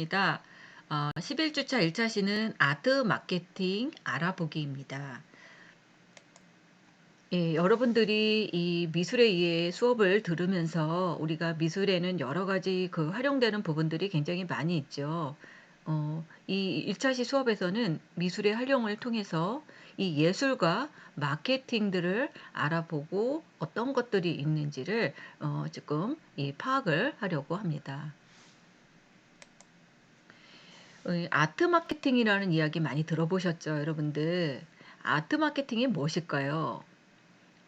반갑습니다. 11주차 1차 시는 아트 마케팅 알아보기입니다. 예, 여러분들이 이 미술에 의해 수업을 들으면서 우리가 미술에는 여러 가지 활용되는 부분들이 굉장히 많이 있죠. 이 1차 시 수업에서는 미술의 활용을 통해서 이 예술과 마케팅들을 알아보고 어떤 것들이 있는지를 조금 이 파악을 하려고 합니다. 아트 마케팅이라는 이야기 많이 들어보셨죠, 여러분들? 아트 마케팅이 무엇일까요?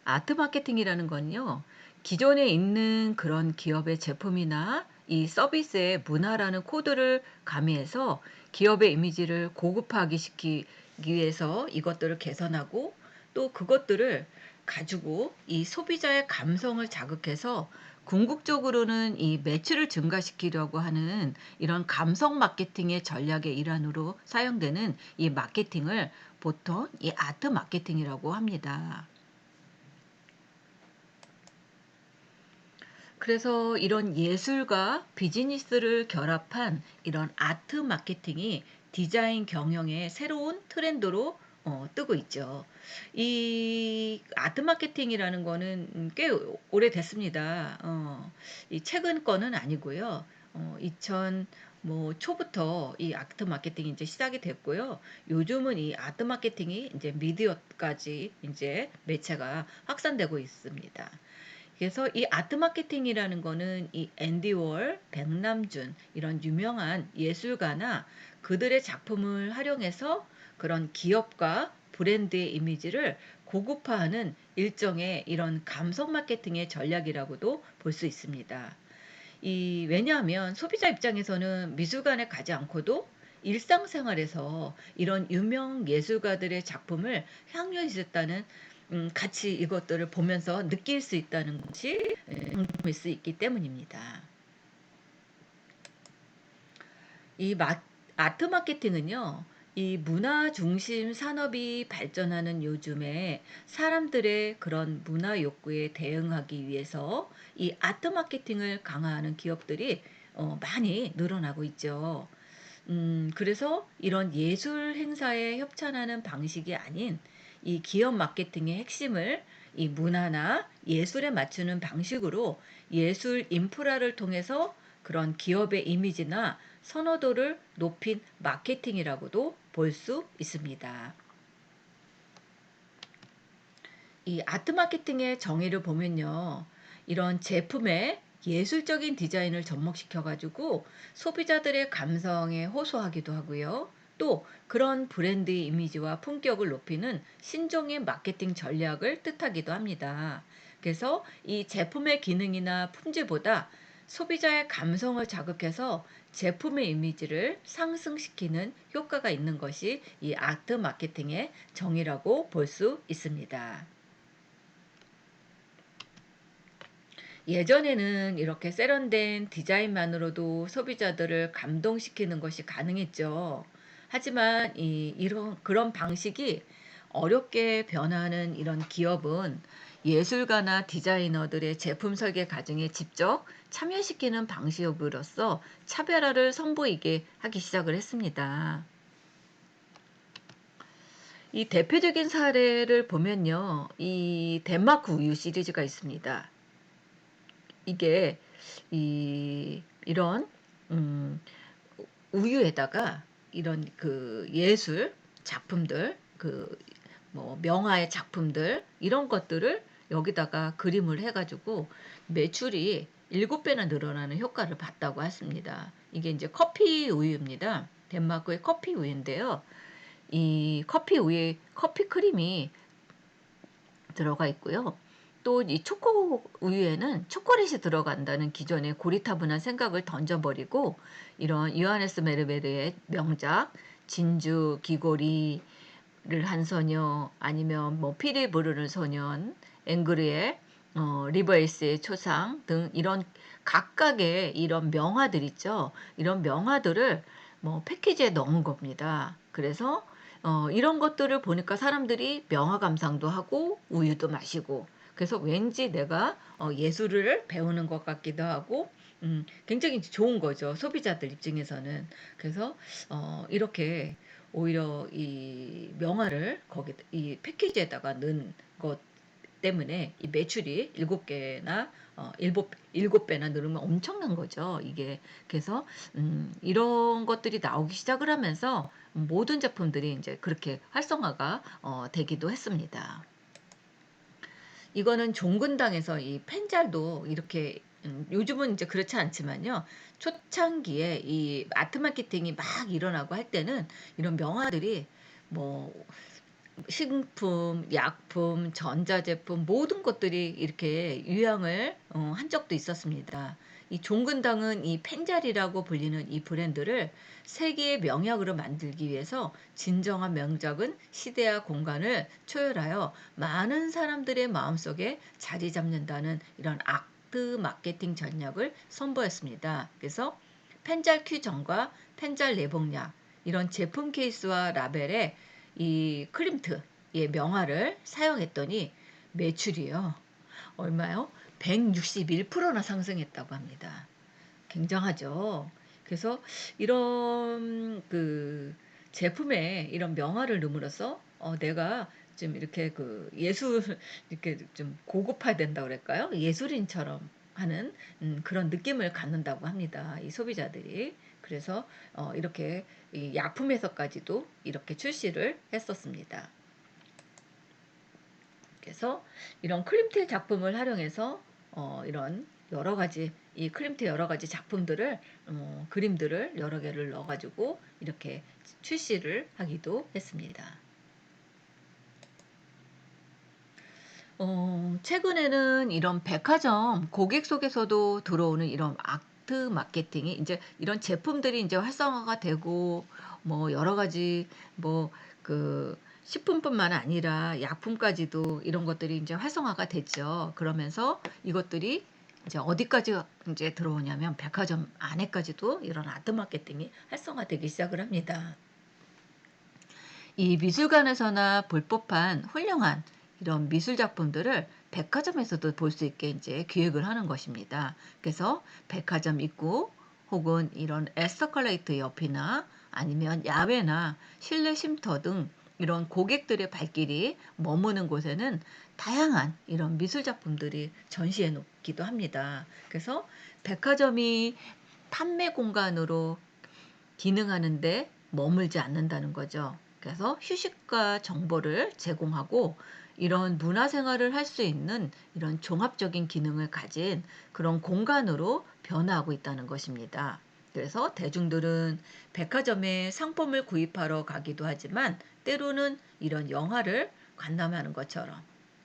아트 마케팅이라는 건요, 기존에 있는 그런 기업의 제품이나 이 서비스의 문화라는 코드를 가미해서 기업의 이미지를 고급화하기 시키기 위해서 이것들을 개선하고 또 그것들을 가지고 이 소비자의 감성을 자극해서 궁극적으로는 이 매출을 증가시키려고 하는 이런 감성 마케팅의 전략의 일환으로 사용되는 이 마케팅을 보통 이 아트 마케팅이라고 합니다. 그래서 이런 예술과 비즈니스를 결합한 이런 아트 마케팅이 디자인 경영의 새로운 트렌드로 뜨고 있죠. 이 아트 마케팅이라는 거는 꽤 오래됐습니다. 이 최근 거는 아니고요. 2000 뭐 초부터 이 아트 마케팅이 이제 시작이 됐고요. 요즘은 이 아트 마케팅이 이제 미디어까지 이제 매체가 확산되고 있습니다. 그래서 이 아트 마케팅이라는 거는 이 앤디 월, 백남준 이런 유명한 예술가나 그들의 작품을 활용해서 그런 기업과 브랜드의 이미지를 고급화하는 일종의 이런 감성 마케팅의 전략이라고도 볼 수 있습니다. 왜냐하면 소비자 입장에서는 미술관에 가지 않고도 일상생활에서 이런 유명 예술가들의 작품을 향유했다는 같이 이것들을 보면서 느낄 수 있다는 것이 장점일 수 있기 때문입니다. 이 아트 마케팅은요, 이 문화 중심 산업이 발전하는 요즘에 사람들의 그런 문화 욕구에 대응하기 위해서 이 아트 마케팅을 강화하는 기업들이 많이 늘어나고 있죠. 그래서 이런 예술 행사에 협찬하는 방식이 아닌 이 기업 마케팅의 핵심을 이 문화나 예술에 맞추는 방식으로 예술 인프라를 통해서 그런 기업의 이미지나 선호도를 높인 마케팅이라고도 볼 수 있습니다. 이 아트 마케팅의 정의를 보면요. 이런 제품의 예술적인 디자인을 접목시켜 가지고 소비자들의 감성에 호소하기도 하고요. 또 그런 브랜드의 이미지와 품격을 높이는 신종의 마케팅 전략을 뜻하기도 합니다. 그래서 이 제품의 기능이나 품질보다 소비자의 감성을 자극해서 제품의 이미지를 상승시키는 효과가 있는 것이 이 아트 마케팅의 정의라고 볼 수 있습니다. 예전에는 이렇게 세련된 디자인만으로도 소비자들을 감동시키는 것이 가능했죠. 하지만 이런 그런 방식이 어렵게 변하는 이런 기업은 예술가나 디자이너들의 제품 설계 과정에 직접 참여시키는 방식으로서 차별화를 선보이게 하기 시작을 했습니다. 이 대표적인 사례를 보면요. 이 덴마크 우유 시리즈가 있습니다. 이게 이런 음 우유에다가 이런 예술 작품들 뭐 명화의 작품들 이런 것들을 여기다가 그림을 해 가지고 매출이 7 배나 늘어나는 효과를 봤다고 하십니다. 이게 인제 커피 우유입니다. 덴마크의 커피 우유인데요. 이 커피 우유에 커피 크림이 들어가 있고요. 또 이 초코 우유에는 초콜릿이 들어간다는 기존의 고리타분한 생각을 던져 버리고 이런 요하네스 메르베르의 명작 진주 귀고리를 한 소녀 아니면 뭐 피리 부르는 소년 앵그르의 리버에스의 초상 등 이런 각각의 이런 명화들 있죠. 이런 명화들을 뭐 패키지에 넣은 겁니다. 그래서 이런 것들을 보니까 사람들이 명화 감상도 하고 우유도 마시고 그래서 왠지 내가 예술을 배우는 것 같기도 하고 굉장히 좋은 거죠, 소비자들 입장에서는. 그래서 이렇게 오히려 이 명화를 거기 이 패키지에다가 넣은 것 때문에 이 매출이 7개나 일곱 배나 늘으면 엄청난 거죠, 이게. 그래서 이런 것들이 나오기 시작을 하면서 모든 제품들이 이제 그렇게 활성화가 되기도 했습니다. 이거는 종근당에서 이 펜잘도 이렇게 요즘은 이제 그렇지 않지만요. 초창기에 이 아트 마케팅이 막 일어나고 할 때는 이런 명화들이 뭐 식품, 약품, 전자제품 모든 것들이 이렇게 유행을 한 적도 있었습니다. 이 종근당은 이 펜잘이라고 불리는 이 브랜드를 세계의 명약으로 만들기 위해서 진정한 명작은 시대와 공간을 초월하여 많은 사람들의 마음속에 자리 잡는다는 이런 아트 마케팅 전략을 선보였습니다. 그래서 펜잘 큐전과 펜잘 내복약 이런 제품 케이스와 라벨에 이 크림트의 명화를 사용했더니 매출이요. 얼마요? 161%나 상승했다고 합니다. 굉장하죠. 그래서 이런 그 제품에 이런 명화를 넣음으로써 내가 좀 이렇게 그 예술 이렇게 좀 고급화된다 그럴까요? 예술인처럼 하는 그런 느낌을 갖는다고 합니다, 이 소비자들이. 그래서 이렇게 이 약품에서까지도 이렇게 출시를 했었습니다. 그래서 이런 크림틸 작품을 활용해서 이런 여러 가지 이 크림틸 여러 가지 작품들을 그림들을 여러 개를 넣어가지고 이렇게 출시를 하기도 했습니다. 최근에는 이런 백화점 고객 속에서도 들어오는 이런 아트 마케팅이 이제 이런 제품들이 이제 활성화가 되고 뭐 여러 가지 뭐 그 식품뿐만 아니라 약품까지도 이런 것들이 이제 활성화가 됐죠. 그러면서 이것들이 이제 어디까지 이제 들어오냐면 백화점 안에까지도 이런 아트 마케팅이 활성화되기 시작을 합니다. 이 미술관에서나 볼 법한 훌륭한 이런 미술 작품들을 백화점에서도 볼 수 있게 이제 기획을 하는 것입니다. 그래서 백화점 입구 혹은 이런 에스컬레이터 옆이나 아니면 야외나 실내 쉼터 등 이런 고객들의 발길이 머무는 곳에는 다양한 이런 미술 작품들이 전시해 놓기도 합니다. 그래서 백화점이 판매 공간으로 기능하는데 머물지 않는다는 거죠. 그래서 휴식과 정보를 제공하고 이런 문화생활을 할 수 있는 이런 종합적인 기능을 가진 그런 공간으로 변화하고 있다는 것입니다. 그래서 대중들은 백화점에 상품을 구입하러 가기도 하지만 때로는 이런 영화를 관람하는 것처럼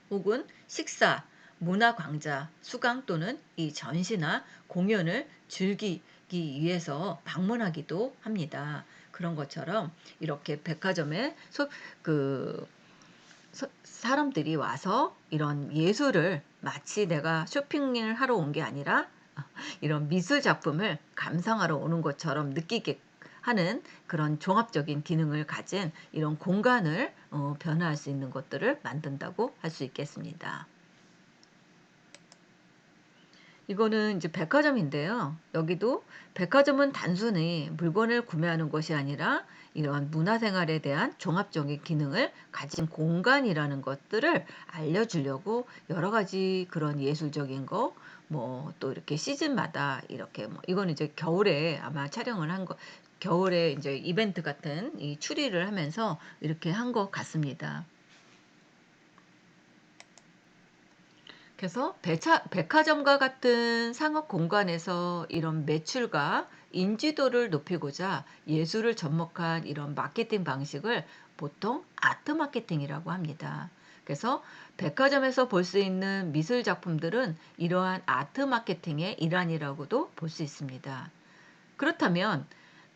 혹은 식사, 문화광자, 수강 또는 이 전시나 공연을 즐기기 위해서 방문하기도 합니다. 그런 것처럼 이렇게 백화점에 그 사람들이 와서 이런 예술을 마치 내가 쇼핑을 하러 온 게 아니라 이런 미술 작품을 감상하러 오는 것처럼 느끼게 하는 그런 종합적인 기능을 가진 이런 공간을 변화할 수 있는 것들을 만든다고 할 수 있겠습니다. 이거는 이제 백화점인데요. 여기도 백화점은 단순히 물건을 구매하는 것이 아니라 이러한 문화생활에 대한 종합적인 기능을 가진 공간이라는 것들을 알려주려고 여러 가지 그런 예술적인 거, 뭐 또 이렇게 시즌마다 이렇게 뭐 이거는 이제 겨울에 아마 촬영을 한 거, 겨울에 이제 이벤트 같은 이 추리를 하면서 이렇게 한 것 같습니다. 그래서 백화점과 같은 상업 공간에서 이런 매출과 인지도를 높이고자 예술을 접목한 이런 마케팅 방식을 보통 아트 마케팅이라고 합니다. 그래서 백화점에서 볼 수 있는 미술 작품들은 이러한 아트 마케팅의 일환이라고도 볼 수 있습니다. 그렇다면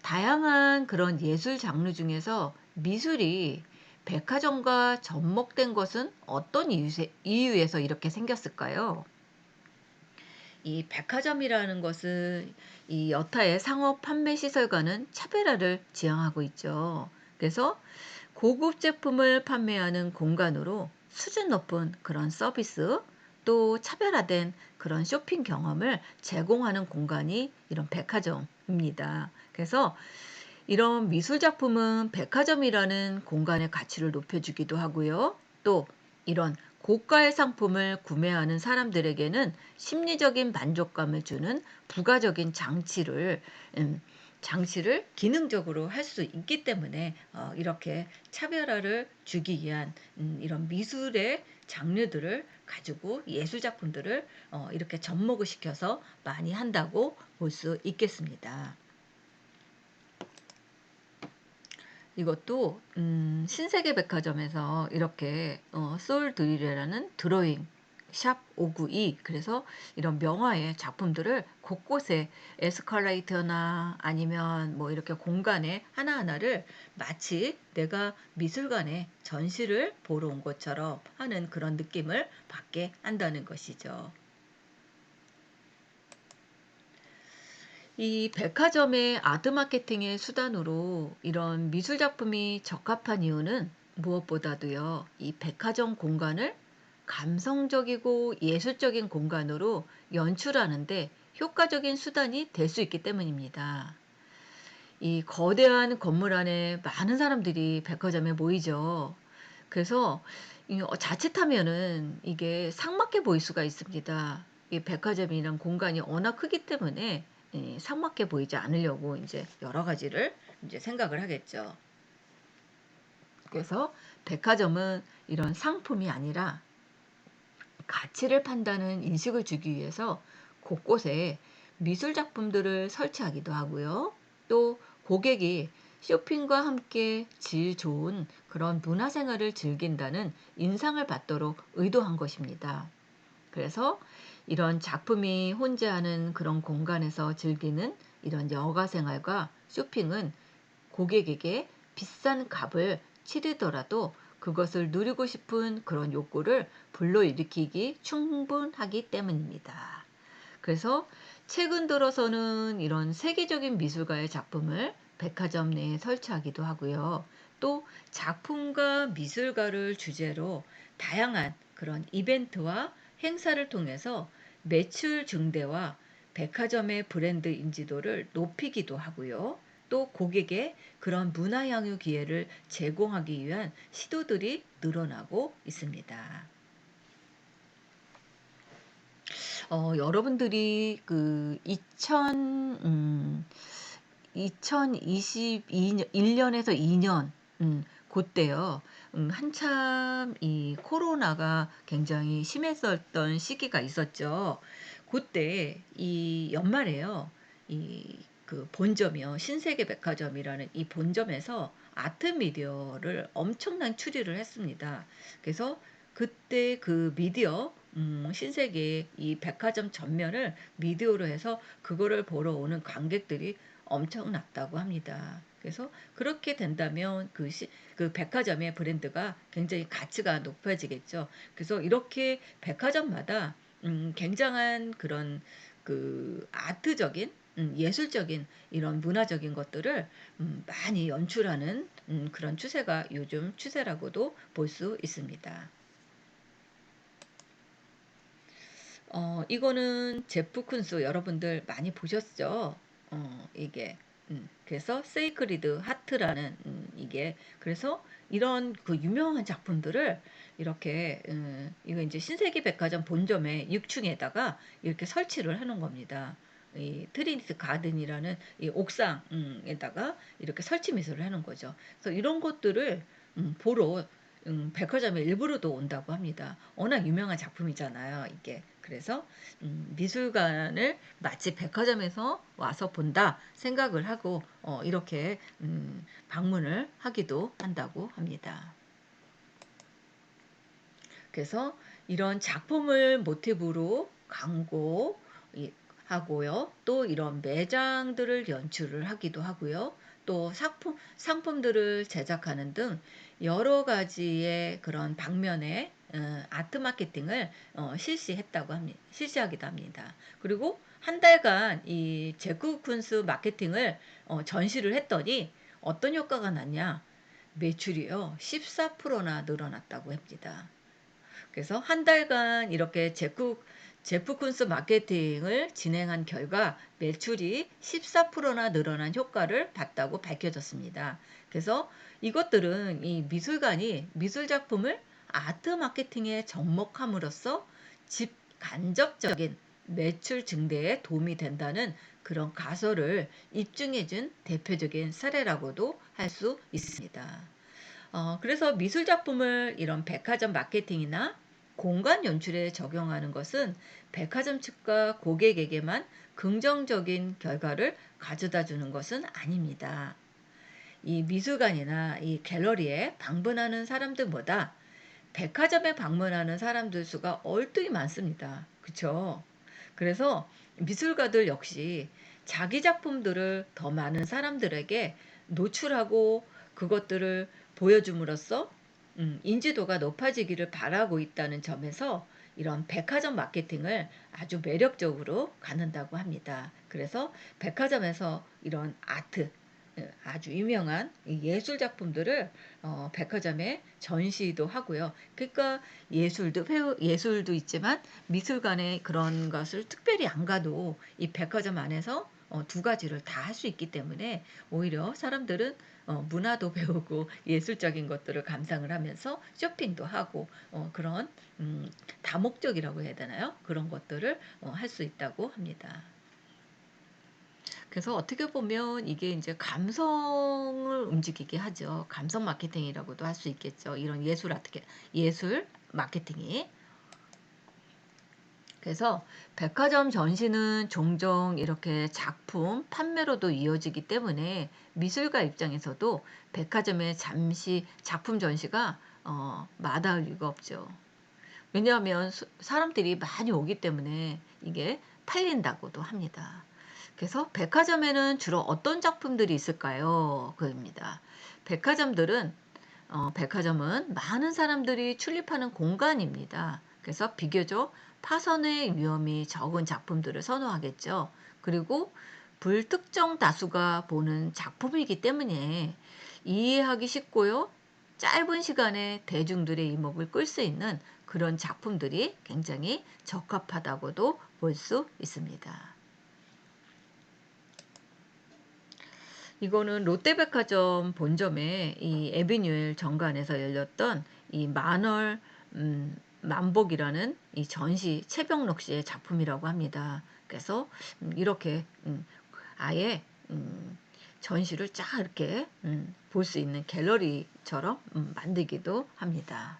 다양한 그런 예술 장르 중에서 미술이 백화점과 접목된 것은 어떤 이유에서 이렇게 생겼을까요? 이 백화점이라는 것은 이 여타의 상업 판매 시설과는 차별화를 지향하고 있죠. 그래서 고급 제품을 판매하는 공간으로 수준 높은 그런 서비스 또 차별화된 그런 쇼핑 경험을 제공하는 공간이 이런 백화점입니다. 그래서 이런 미술 작품은 백화점이라는 공간의 가치를 높여주기도 하고요. 또 이런 고가의 상품을 구매하는 사람들에게는 심리적인 만족감을 주는 부가적인 음, 장치를 기능적으로 할 수 있기 때문에 이렇게 차별화를 주기 위한 이런 미술의 장르들을 가지고 예술 작품들을 이렇게 접목을 시켜서 많이 한다고 볼 수 있겠습니다. 이것도 신세계 백화점에서 이렇게 소울 드릴이라는 드로잉 샵 592, 그래서 이런 명화의 작품들을 곳곳에 에스컬레이터나 아니면 뭐 이렇게 공간에 하나하나를 마치 내가 미술관에 전시를 보러 온 것처럼 하는 그런 느낌을 받게 한다는 것이죠. 이 백화점의 아트 마케팅의 수단으로 이런 미술 작품이 적합한 이유는 무엇보다도요, 이 백화점 공간을 감성적이고 예술적인 공간으로 연출하는데 효과적인 수단이 될 수 있기 때문입니다. 이 거대한 건물 안에 많은 사람들이 백화점에 모이죠. 그래서 자칫하면은 이게 삭막해 보일 수가 있습니다. 이 백화점이란 공간이 워낙 크기 때문에 삭막해 보이지 않으려고 이제 여러 가지를 이제 생각을 하겠죠. 그래서 백화점은 이런 상품이 아니라 가치를 판다는 인식을 주기 위해서 곳곳에 미술 작품들을 설치하기도 하고요. 또 고객이 쇼핑과 함께 질 좋은 그런 문화생활을 즐긴다는 인상을 받도록 의도한 것입니다. 그래서 이런 작품이 혼재하는 그런 공간에서 즐기는 이런 여가 생활과 쇼핑은 고객에게 비싼 값을 치르더라도 그것을 누리고 싶은 그런 욕구를 불러일으키기 충분하기 때문입니다. 그래서 최근 들어서는 이런 세계적인 미술가의 작품을 백화점 내에 설치하기도 하고요. 또 작품과 미술가를 주제로 다양한 그런 이벤트와 행사를 통해서 매출 증대와 백화점의 브랜드 인지도를 높이기도 하고요. 또 고객의 그런 문화 향유 기회를 제공하기 위한 시도들이 늘어나고 있습니다. 여러분들이 그 2022년 1년에서 2년 고때요. 한참 이 코로나가 굉장히 심했었던 시기가 있었죠. 고때 이 연말에요. 이 그 본점이요. 신세계 백화점이라는 이 본점에서 아트 미디어를 엄청난 추리를 했습니다. 그래서 그때 그 미디어 신세계 이 백화점 전면을 미디어로 해서 그거를 보러 오는 관객들이 엄청났다고 합니다. 그래서 그렇게 된다면 그 백화점의 브랜드가 굉장히 가치가 높아지겠죠. 그래서 이렇게 백화점마다 굉장한 그런 그 아트적인 예술적인 이런 문화적인 것들을 많이 연출하는 그런 추세가 요즘 추세라고도 볼 수 있습니다. 이거는 제프 쿤스 여러분들 많이 보셨죠? 이게 그래서 세이크리드 하트라는 이게 그래서 이런 그 유명한 작품들을 이렇게 이거 이제 신세계 백화점 본점의 6층에다가 이렇게 설치를 해 놓은 겁니다. 이 트리니티 가든이라는 이 옥상에다가 이렇게 설치 미술을 해 놓은 거죠. 그래서 이런 것들을 보러 백화점에 일부러도 온다고 합니다. 워낙 유명한 작품이잖아요, 이게. 그래서 미술관을 마치 백화점에서 와서 본다 생각을 하고 이렇게 방문을 하기도 한다고 합니다. 그래서 이런 작품을 모티브로 광고 하고요. 또 이런 매장들을 연출을 하기도 하고요. 또 상품들을 제작하는 등 여러 가지의 그런 방면의 아트 마케팅을 실시하기도 합니다. 그리고 한 달간 이 제프 쿤스 마케팅을 전시를 했더니 어떤 효과가 났냐? 매출이요. 14%나 늘어났다고 합니다. 그래서 한 달간 이렇게 제프 쿤스 마케팅을 진행한 결과 매출이 14%나 늘어난 효과를 봤다고 밝혀졌습니다. 그래서 이것들은 이 미술관이 미술 작품을 아트 마케팅에 접목함으로써 간접적인 매출 증대에 도움이 된다는 그런 가설을 입증해준 대표적인 사례라고도 할 수 있습니다. 그래서 미술 작품을 이런 백화점 마케팅이나 공간 연출에 적용하는 것은 백화점 측과 고객에게만 긍정적인 결과를 가져다 주는 것은 아닙니다. 이 미술관이나 이 갤러리에 방문하는 사람들보다 백화점에 방문하는 사람들 수가 얼뚝이 많습니다. 그쵸? 그래서 미술가들 역시 자기 작품들을 더 많은 사람들에게 노출하고 그것들을 보여줌으로써 인지도가 높아지기를 바라고 있다는 점에서 이런 백화점 마케팅을 아주 매력적으로 갖는다고 합니다. 그래서 백화점에서 이런 아트, 아주 유명한 예술 작품들을 백화점에 전시도 하고요. 그러니까 예술도 있지만 미술관에 그런 것을 특별히 안 가도 이 백화점 안에서 두 가지를 다 할 수 있기 때문에 오히려 사람들은 문화도 배우고 예술적인 것들을 감상을 하면서 쇼핑도 하고 그런 다목적이라고 해야 되나요? 그런 것들을 할 수 있다고 합니다. 그래서 어떻게 보면 이게 이제 감성을 움직이게 하죠. 감성 마케팅이라고도 할 수 있겠죠. 이런 예술 마케팅이. 그래서 백화점 전시는 종종 이렇게 작품 판매로도 이어지기 때문에 미술가 입장에서도 백화점의 잠시 작품 전시가 마다할 이유가 없죠. 왜냐하면 사람들이 많이 오기 때문에 이게 팔린다고도 합니다. 그래서 백화점에는 주로 어떤 작품들이 있을까요? 그입니다. 백화점들은 백화점은 많은 사람들이 출입하는 공간입니다. 그래서 비교적 파손의 위험이 적은 작품들을 선호하겠죠. 그리고 불특정 다수가 보는 작품이기 때문에 이해하기 쉽고요. 짧은 시간에 대중들의 이목을 끌 수 있는 그런 작품들이 굉장히 적합하다고도 볼 수 있습니다. 이거는 롯데백화점 본점의 이 에비뉴엘 정관에서 열렸던 이 만월 만복이라는 이 전시 최병록 씨의 작품이라고 합니다. 그래서 이렇게 아예 전시를 쫙 이렇게 볼 수 있는 갤러리처럼 만들기도 합니다.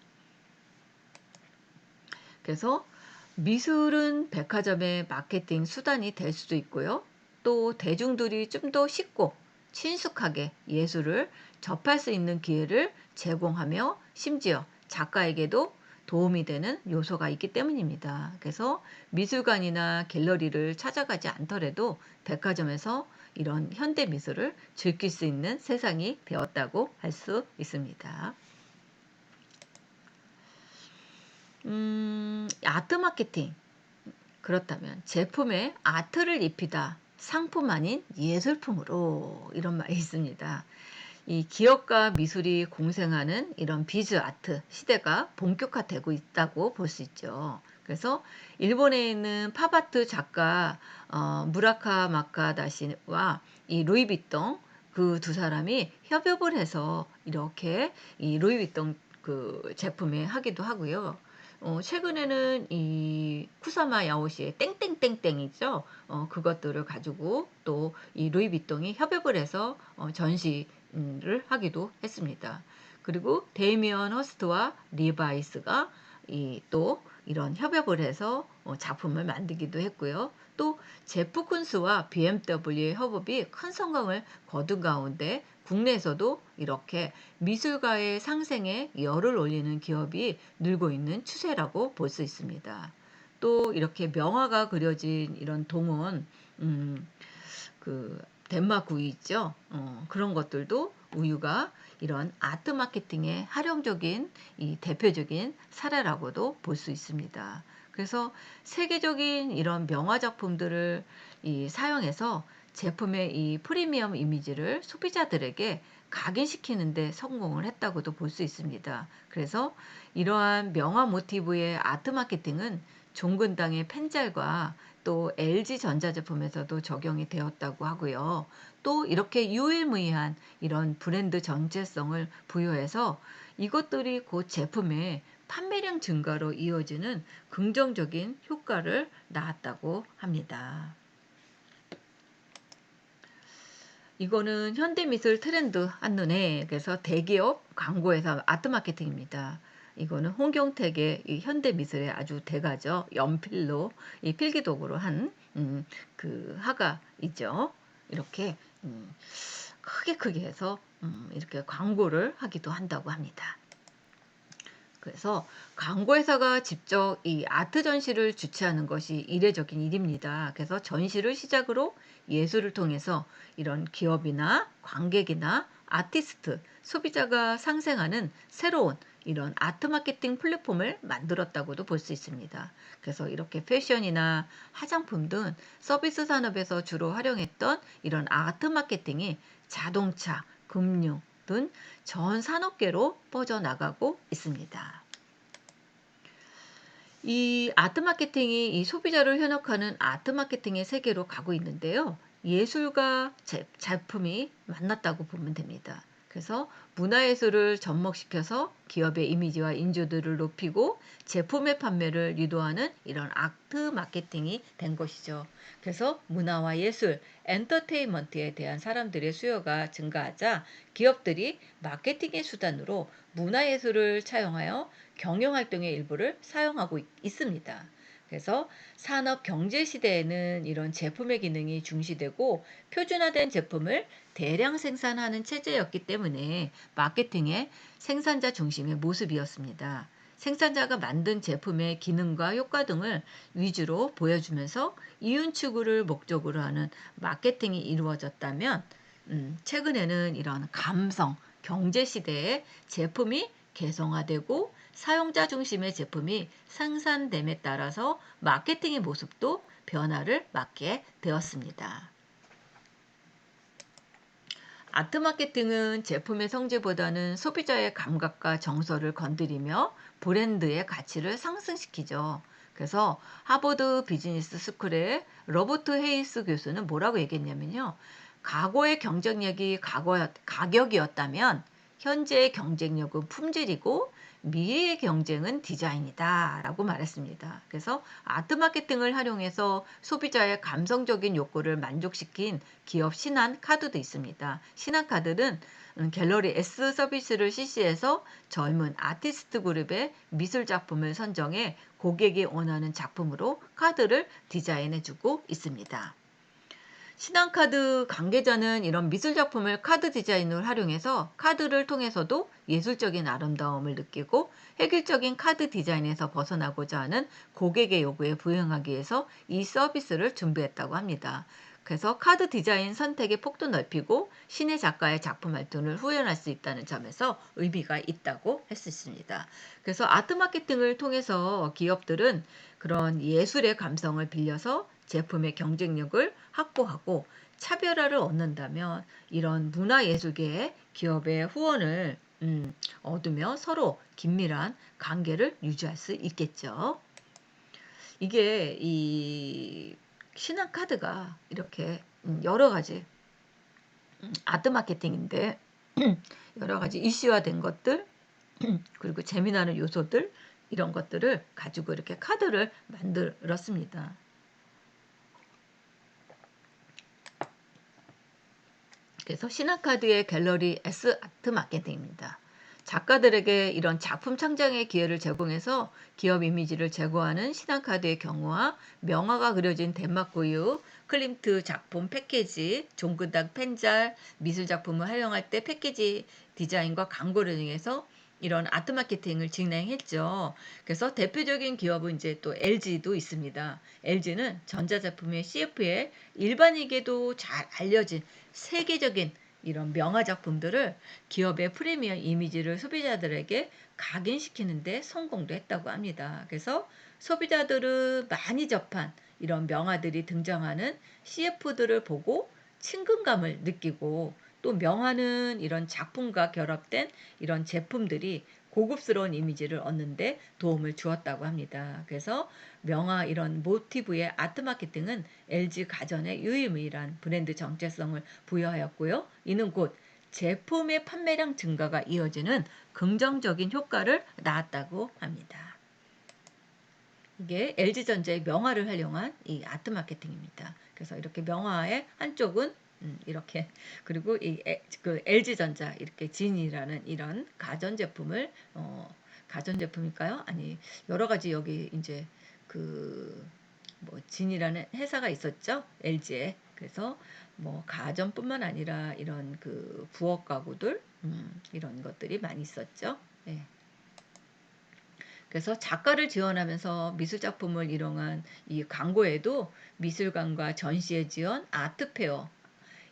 그래서 미술은 백화점의 마케팅 수단이 될 수도 있고요. 또 대중들이 좀 더 쉽고 친숙하게 예술을 접할 수 있는 기회를 제공하며 심지어 작가에게도 도움이 되는 요소가 있기 때문입니다. 그래서 미술관이나 갤러리를 찾아가지 않더라도 백화점에서 이런 현대 미술을 즐길 수 있는 세상이 되었다고 할 수 있습니다. 아트 마케팅. 그렇다면 제품에 아트를 입히다. 상품 아닌 예술품으로 이런 말이 있습니다. 이 기업과 미술이 공생하는 이런 비즈 아트 시대가 본격화되고 있다고 볼 수 있죠. 그래서 일본에 있는 팝아트 작가 무라카 마카다시와 이 루이비통 그 두 사람이 협업을 해서 이렇게 이 루이비통 그 제품에 하기도 하고요. 최근에는 이 쿠사마 야오시의 땡땡땡땡 있죠. 그것들을 가지고 또 이 루이비통이 협업을 해서 전시를 하기도 했습니다. 그리고 데이미언 허스트와 리바이스가 또 이런 협업을 해서 작품을 만들기도 했고요. 또 제프 쿤스와 BMW의 협업이 큰 성공을 거둔 가운데 국내에서도 이렇게 미술가의 상생에 열을 올리는 기업이 늘고 있는 추세라고 볼 수 있습니다. 또 이렇게 명화가 그려진 이런 동원, 그 덴마크 우유 있죠. 그런 것들도 우유가 이런 아트 마케팅의 활용적인 이 대표적인 사례라고도 볼 수 있습니다. 그래서 세계적인 이런 명화 작품들을 사용해서 제품의 이 프리미엄 이미지를 소비자들에게 각인시키는 데 성공을 했다고도 볼 수 있습니다. 그래서 이러한 명화 모티브의 아트 마케팅은 종근당의 펜잘과 또 LG 전자제품에서도 적용이 되었다고 하고요. 또 이렇게 유일무이한 이런 브랜드 정체성을 부여해서 이것들이 곧 제품의 판매량 증가로 이어지는 긍정적인 효과를 낳았다고 합니다. 이거는 현대미술 트렌드 한눈에 그래서 대기업 광고회사 아트 마케팅입니다. 이거는 홍경택의 이 현대미술의 아주 대가죠. 연필로 이 필기독으로 한 그 화가 있죠. 이렇게 크게 해서 이렇게 광고를 하기도 한다고 합니다. 그래서 광고회사가 직접 이 아트 전시를 주최하는 것이 이례적인 일입니다. 그래서 전시를 시작으로 예술을 통해서 이런 기업이나 관객이나 아티스트, 소비자가 상생하는 새로운 이런 아트 마케팅 플랫폼을 만들었다고도 볼 수 있습니다. 그래서 이렇게 패션이나 화장품 등 서비스 산업에서 주로 활용했던 이런 아트 마케팅이 자동차, 금융 등 전 산업계로 뻗어나가고 있습니다. 이 아트 마케팅이 이 소비자를 현혹하는 아트 마케팅의 세계로 가고 있는데요. 예술과 작품이 만났다고 보면 됩니다. 그래서 문화예술을 접목시켜서 기업의 이미지와 인지도를 높이고 제품의 판매를 유도하는 이런 아트 마케팅이 된 것이죠. 그래서 문화와 예술, 엔터테인먼트에 대한 사람들의 수요가 증가하자 기업들이 마케팅의 수단으로 문화예술을 차용하여 경영활동의 일부를 사용하고 있습니다. 그래서 산업 경제 시대에는 이런 제품의 기능이 중시되고 표준화된 제품을 대량 생산하는 체제였기 때문에 마케팅의 생산자 중심의 모습이었습니다. 생산자가 만든 제품의 기능과 효과 등을 위주로 보여주면서 이윤 추구를 목적으로 하는 마케팅이 이루어졌다면 최근에는 이런 감성, 경제 시대에 제품이 개성화되고 사용자 중심의 제품이 생산됨에 따라서 마케팅의 모습도 변화를 맞게 되었습니다. 아트 마케팅은 제품의 성질보다는 소비자의 감각과 정서를 건드리며 브랜드의 가치를 상승시키죠. 그래서 하버드 비즈니스 스쿨의 로버트 헤이스 교수는 뭐라고 얘기했냐면요. 과거의 경쟁력이 가격이었다면 현재의 경쟁력은 품질이고 미래의 경쟁은 디자인이다 라고 말했습니다. 그래서 아트 마케팅을 활용해서 소비자의 감성적인 욕구를 만족시킨 기업 신한 카드도 있습니다. 신한 카드는 갤러리 S 서비스를 실시해서 젊은 아티스트 그룹의 미술 작품을 선정해 고객이 원하는 작품으로 카드를 디자인해주고 있습니다. 신한카드 관계자는 이런 미술 작품을 카드 디자인을 활용해서 카드를 통해서도 예술적인 아름다움을 느끼고 획일적인 카드 디자인에서 벗어나고자 하는 고객의 요구에 부응하기 위해서 이 서비스를 준비했다고 합니다. 그래서 카드 디자인 선택의 폭도 넓히고 신의 작가의 작품 활동을 후연할 수 있다는 점에서 의미가 있다고 했습니다. 그래서 아트 마케팅을 통해서 기업들은 그런 예술의 감성을 빌려서 제품의 경쟁력을 확보하고 차별화를 얻는다면 이런 문화예술계의 기업의 후원을 얻으며 서로 긴밀한 관계를 유지할 수 있겠죠. 이게 이 신한카드가 이렇게 여러 가지 아트 마케팅인데 여러 가지 이슈화된 것들 그리고 재미나는 요소들 이런 것들을 가지고 이렇게 카드를 만들었습니다. 그래서 신한카드의 갤러리 S 아트 마케팅입니다. 작가들에게 이런 작품 창작의 기회를 제공해서 기업 이미지를 제고하는 신한카드의 경우와 명화가 그려진 덴마크유, 클림트 작품 패키지, 종근당 펜잘, 미술 작품을 활용할 때 패키지 디자인과 광고를 통해서 이런 아트 마케팅을 진행했죠. 그래서 대표적인 기업은 이제 또 LG도 있습니다. LG는 전자제품의 CF에 일반인에게도 잘 알려진 세계적인 이런 명화 작품들을 기업의 프리미엄 이미지를 소비자들에게 각인시키는 데 성공도 했다고 합니다. 그래서 소비자들은 많이 접한 이런 명화들이 등장하는 CF들을 보고 친근감을 느끼고 또 명화는 이런 작품과 결합된 이런 제품들이 고급스러운 이미지를 얻는데 도움을 주었다고 합니다. 그래서 명화 이런 모티브의 아트 마케팅은 LG 가전의 유일무이한 브랜드 정체성을 부여하였고요. 이는 곧 제품의 판매량 증가가 이어지는 긍정적인 효과를 낳았다고 합니다. 이게 LG전자의 명화를 활용한 이 아트 마케팅입니다. 그래서 이렇게 명화의 한쪽은 이렇게 그리고 그 LG전자 이렇게 진이라는 이런 가전제품을 가전제품일까요? 아니 여러 가지 여기 이제 그 뭐 진이라는 회사가 있었죠. LG에. 그래서 뭐 가전뿐만 아니라 이런 그 부엌 가구들 이런 것들이 많이 있었죠. 네. 그래서 작가를 지원하면서 미술 작품을 이용한 이 광고에도 미술관과 전시회 지원, 아트페어,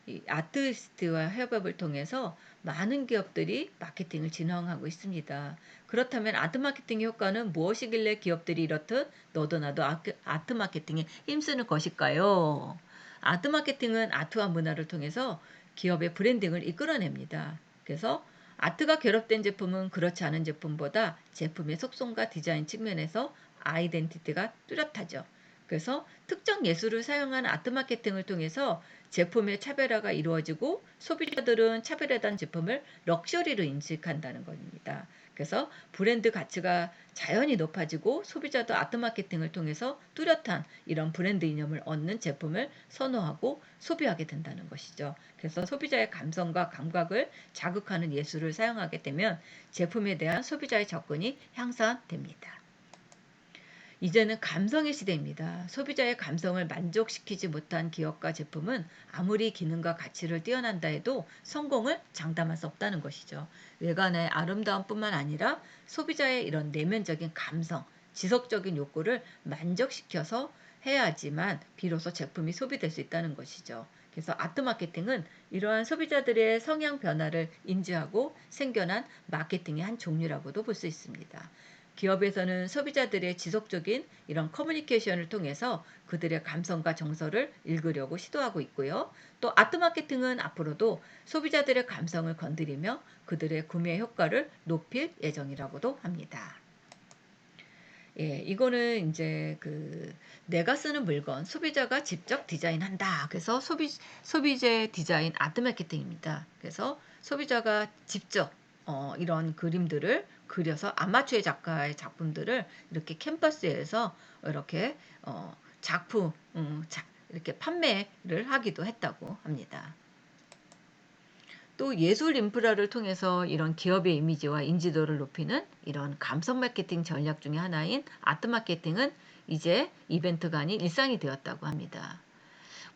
이 아티스트와 협업을 통해서 많은 기업들이 마케팅을 진행하고 있습니다. 그렇다면 아트 마케팅 효과는 무엇이길래 기업들이 이렇듯 너도 나도 아트 마케팅에 힘쓰는 것일까요? 아트 마케팅은 아트와 문화를 통해서 기업의 브랜딩을 이끌어냅니다. 그래서 아트가 결합된 제품은 그렇지 않은 제품보다 제품의 속성과 디자인 측면에서 아이덴티티가 뚜렷하죠. 그래서 특정 예술을 사용한 아트 마케팅을 통해서 제품의 차별화가 이루어지고 소비자들은 차별화된 제품을 럭셔리로 인식한다는 겁니다. 그래서 브랜드 가치가 자연히 높아지고 소비자도 아트 마케팅을 통해서 뚜렷한 이런 브랜드 이념을 얻는 제품을 선호하고 소비하게 된다는 것이죠. 그래서 소비자의 감성과 감각을 자극하는 예술을 사용하게 되면 제품에 대한 소비자의 접근이 향상됩니다. 이제는 감성의 시대입니다. 소비자의 감성을 만족시키지 못한 기업과 제품은 아무리 기능과 가치를 뛰어난다 해도 성공을 장담할 수 없다는 것이죠. 외관의 아름다움뿐만 아니라 소비자의 이런 내면적인 감성, 지속적인 욕구를 만족시켜서 해야지만 비로소 제품이 소비될 수 있다는 것이죠. 그래서 아트 마케팅은 이러한 소비자들의 성향 변화를 인지하고 생겨난 마케팅의 한 종류라고도 볼 수 있습니다. 기업에서는 소비자들의 지속적인 이런 커뮤니케이션을 통해서 그들의 감성과 정서를 읽으려고 시도하고 있고요. 또 아트 마케팅은 앞으로도 소비자들의 감성을 건드리며 그들의 구매 효과를 높일 예정이라고도 합니다. 예, 이거는 이제 그 내가 쓰는 물건 소비자가 직접 디자인한다. 그래서 소비재 디자인 아트 마케팅입니다. 그래서 소비자가 직접 이런 그림들을 그려서 아마추어 작가의 작품들을 이렇게 캔버스에서 이렇게 작품 이렇게 판매를 하기도 했다고 합니다. 또 예술 인프라를 통해서 이런 기업의 이미지와 인지도를 높이는 이런 감성 마케팅 전략 중에 하나인 아트 마케팅은 이제 이벤트가 아닌 일상이 되었다고 합니다.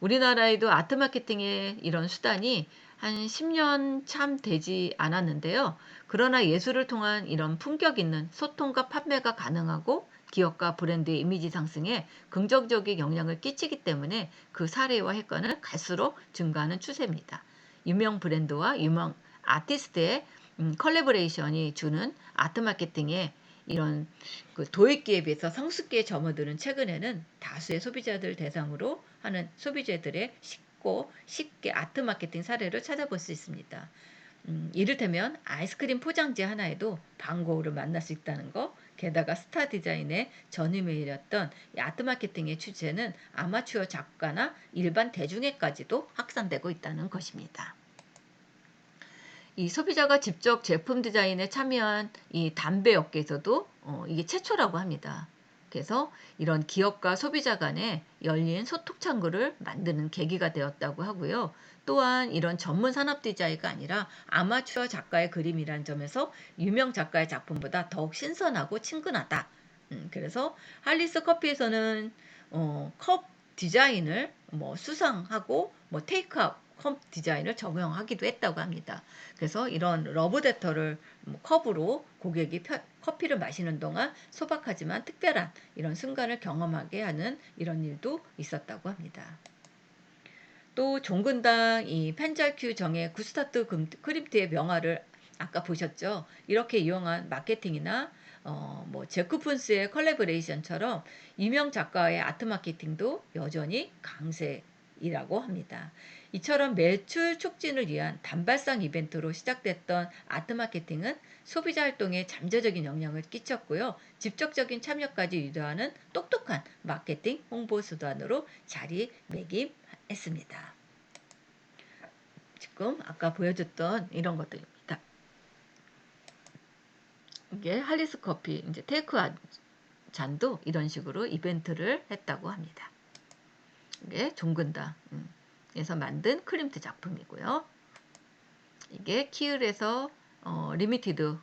우리나라에도 아트 마케팅의 이런 수단이 한 10년 참 되지 않았는데요. 그러나 예술을 통한 이런 품격 있는 소통과 판매가 가능하고 기업과 브랜드의 이미지 상승에 긍정적인 영향을 끼치기 때문에 그 사례와 효과는 갈수록 증가하는 추세입니다. 유명 브랜드와 유명 아티스트의 컬래버레이션이 주는 아트 마케팅의 이런 그 도입기에 비해서 성숙기에 접어드는 최근에는 다수의 소비자들 대상으로 하는 소비자들의 쉽고 쉽게 아트 마케팅 사례를 찾아볼 수 있습니다. 이를테면 아이스크림 포장지 하나에도 광고를 만날 수 있다는 거. 게다가 스타 디자인의 전유물이었던 아트 마케팅의 추세는 아마추어 작가나 일반 대중에까지도 확산되고 있다는 것입니다. 이 소비자가 직접 제품 디자인에 참여한 이 담배 업계에서도 이게 최초라고 합니다. 그래서 이런 기업과 소비자 간에 열린 소통 창구를 만드는 계기가 되었다고 하고요. 또한 이런 전문 산업 디자인가 아니라 아마추어 작가의 그림이라는 점에서 유명 작가의 작품보다 더욱 신선하고 친근하다. 그래서 할리스 커피에서는 컵 디자인을 뭐 수상하고 뭐 테이크아웃 컵 디자인을 적용하기도 했다고 합니다. 그래서 이런 러브 데터를 컵으로 고객이 커피를 마시는 동안 소박하지만 특별한 이런 순간을 경험하게 하는 이런 일도 있었다고 합니다. 또 종근당 이 펜잘큐 정의 구스타트 크림트의 명화를 아까 보셨죠? 이렇게 이용한 마케팅이나 뭐 제쿠푼스의 컬래버레이션처럼 유명 작가의 아트 마케팅도 여전히 강세 이라고 합니다. 이처럼 매출 촉진을 위한 단발성 이벤트로 시작됐던 아트 마케팅은 소비자 활동에 잠재적인 영향을 끼쳤고요. 직접적인 참여까지 유도하는 똑똑한 마케팅 홍보 수단으로 자리매김했습니다. 지금 아까 보여줬던 이런 것들입니다. 이게 할리스 커피 이제 테이크 잔도 이런 식으로 이벤트를 했다고 합니다. 이게 종근당에서 만든 크림트 작품이고요. 이게 키을에서 리미티드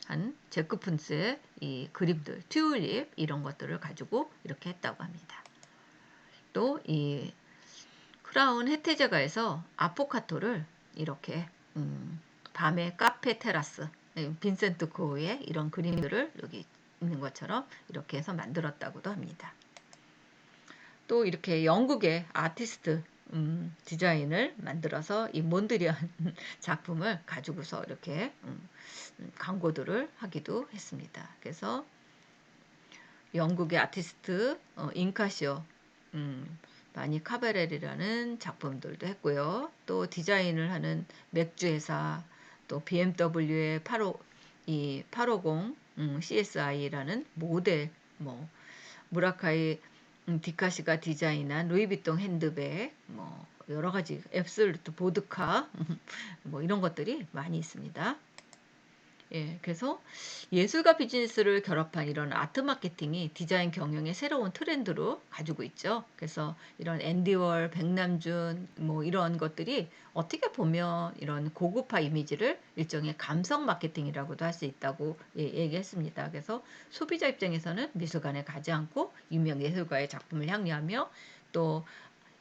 한 제크푼스의 이 그림들, 튤립 이런 것들을 가지고 이렇게 했다고 합니다. 또 이 크라운 혜태제가에서 아포카토를 이렇게 밤의 카페 테라스, 빈센트 고흐의 이런 그림들을 여기 있는 것처럼 이렇게 해서 만들었다고도 합니다. 또 이렇게 영국의 아티스트 디자인을 만들어서 이 몬드리안 작품을 가지고서 이렇게 광고들을 하기도 했습니다. 그래서 영국의 아티스트 인카시오 마니 카바렐이라는 작품들도 했고요. 또 디자인을 하는 맥주 회사, 또 BMW의 850 CSI라는 모델, 뭐 무라카이 디카시가 디자인한 루이비통 핸드백, 뭐 여러 가지 앱솔루트 보드카 뭐 이런 것들이 많이 있습니다. 예, 그래서 예술과 비즈니스를 결합한 이런 아트 마케팅이 디자인 경영의 새로운 트렌드로 가지고 있죠. 그래서 이런 앤디월, 백남준 뭐 이런 것들이 어떻게 보면 이런 고급화 이미지를 일종의 감성 마케팅이라고도 할 수 있다고 얘기했습니다. 그래서 소비자 입장에서는 미술관에 가지 않고 유명 예술가의 작품을 향유하며 또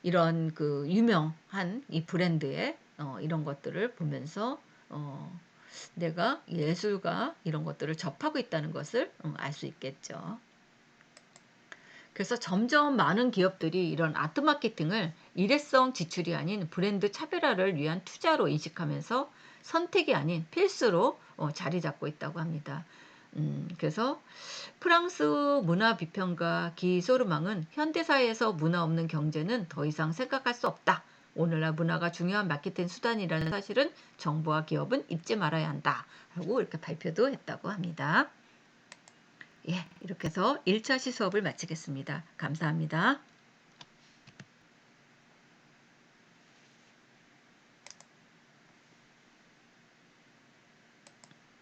이런 그 유명한 이 브랜드의 이런 것들을 보면서 내가 예술가 이런 것들을 접하고 있다는 것을 알 수 있겠죠. 그래서 점점 많은 기업들이 이런 아트 마케팅을 일회성 지출이 아닌 브랜드 차별화를 위한 투자로 인식하면서 선택이 아닌 필수로 자리 잡고 있다고 합니다. 그래서 프랑스 문화 비평가 기 소르망은 현대사회에서 문화 없는 경제는 더 이상 생각할 수 없다. 오늘날 문화가 중요한 마케팅 수단이라는 사실은 정부와 기업은 잊지 말아야 한다. 하고 이렇게 발표도 했다고 합니다. 예, 이렇게 해서 1차 시수업을 마치겠습니다. 감사합니다.